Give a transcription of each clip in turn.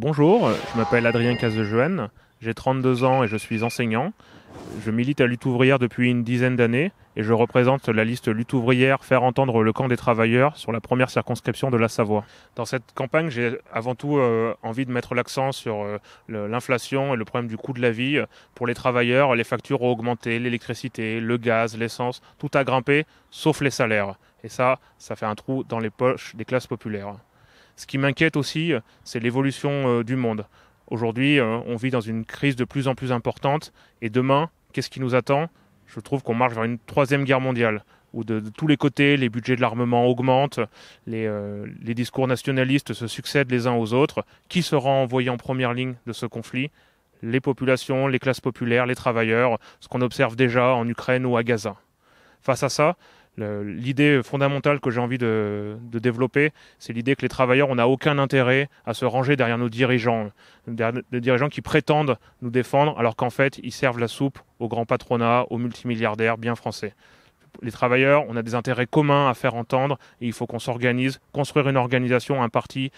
Bonjour, je m'appelle Adrien Cazejeune, j'ai 32 ans et je suis enseignant. Je milite à Lutte ouvrière depuis une dizaine d'années et je représente la liste Lutte ouvrière Faire entendre le camp des travailleurs sur la première circonscription de la Savoie. Dans cette campagne, j'ai avant tout envie de mettre l'accent sur l'inflation et le problème du coût de la vie. Pour les travailleurs, les factures ont augmenté, l'électricité, le gaz, l'essence, tout a grimpé, sauf les salaires. Et ça fait un trou dans les poches des classes populaires. Ce qui m'inquiète aussi, c'est l'évolution du monde. Aujourd'hui, on vit dans une crise de plus en plus importante. Et demain, qu'est-ce qui nous attend? Je trouve qu'on marche vers une troisième guerre mondiale, où de tous les côtés, les budgets de l'armement augmentent, les discours nationalistes se succèdent les uns aux autres. Qui sera envoyé en première ligne de ce conflit? Les populations, les classes populaires, les travailleurs, ce qu'on observe déjà en Ukraine ou à Gaza. Face à ça, l'idée fondamentale que j'ai envie de développer, c'est l'idée que les travailleurs, on n'a aucun intérêt à se ranger derrière nos dirigeants, des dirigeants qui prétendent nous défendre, alors qu'en fait, ils servent la soupe au grand patronat, aux multimilliardaires bien français. Les travailleurs, on a des intérêts communs à faire entendre et il faut qu'on s'organise, construire une organisation, un parti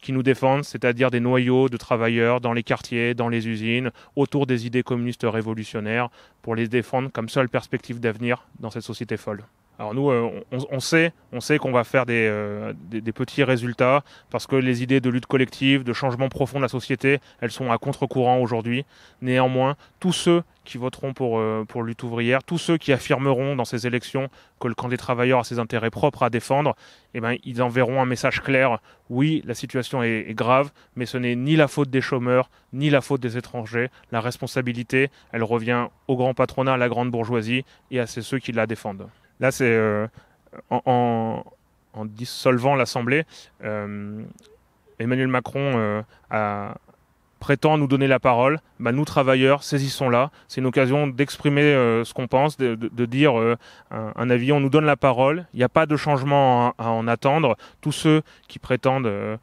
qui nous défende, c'est-à-dire des noyaux de travailleurs dans les quartiers, dans les usines, autour des idées communistes révolutionnaires, pour les défendre comme seule perspective d'avenir dans cette société folle. Alors nous, on sait qu'on va faire des petits résultats parce que les idées de lutte collective, de changement profond de la société, elles sont à contre-courant aujourd'hui. Néanmoins, tous ceux qui voteront pour lutte ouvrière, tous ceux qui affirmeront dans ces élections que le camp des travailleurs a ses intérêts propres à défendre, eh ben, ils enverront un message clair. Oui, la situation est grave, mais ce n'est ni la faute des chômeurs, ni la faute des étrangers. La responsabilité, elle revient au grand patronat, à la grande bourgeoisie et à ceux qui la défendent. Là, c'est en dissolvant l'Assemblée, Emmanuel Macron prétend nous donner la parole. Nous, travailleurs, saisissons-la. C'est une occasion d'exprimer ce qu'on pense, de dire un avis. On nous donne la parole. Il n'y a pas de changement à en attendre. Tous ceux qui prétendent,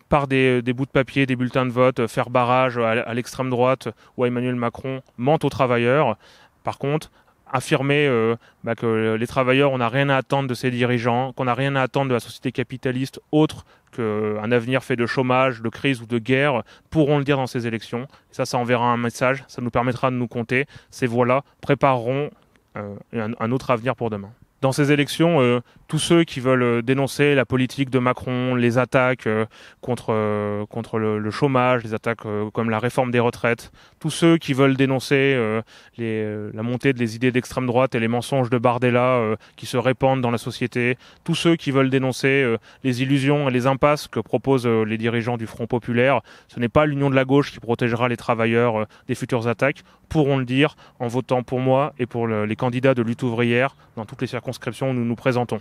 par des bouts de papier, des bulletins de vote, faire barrage à l'extrême droite ou à Emmanuel Macron, mentent aux travailleurs. Par contre, affirmer que les travailleurs, on n'a rien à attendre de ces dirigeants, qu'on n'a rien à attendre de la société capitaliste autre qu'un avenir fait de chômage, de crise ou de guerre, pourront le dire dans ces élections. Et ça enverra un message, ça nous permettra de nous compter. Ces voix-là prépareront un autre avenir pour demain. Dans ces élections, tous ceux qui veulent dénoncer la politique de Macron, les attaques contre le chômage, les attaques comme la réforme des retraites, tous ceux qui veulent dénoncer la montée des idées d'extrême droite et les mensonges de Bardella qui se répandent dans la société, tous ceux qui veulent dénoncer les illusions et les impasses que proposent les dirigeants du Front populaire, ce n'est pas l'union de la gauche qui protégera les travailleurs des futures attaques, pourront le dire en votant pour moi et pour les candidats de lutte ouvrière dans toutes les circonscriptions où nous nous présentons.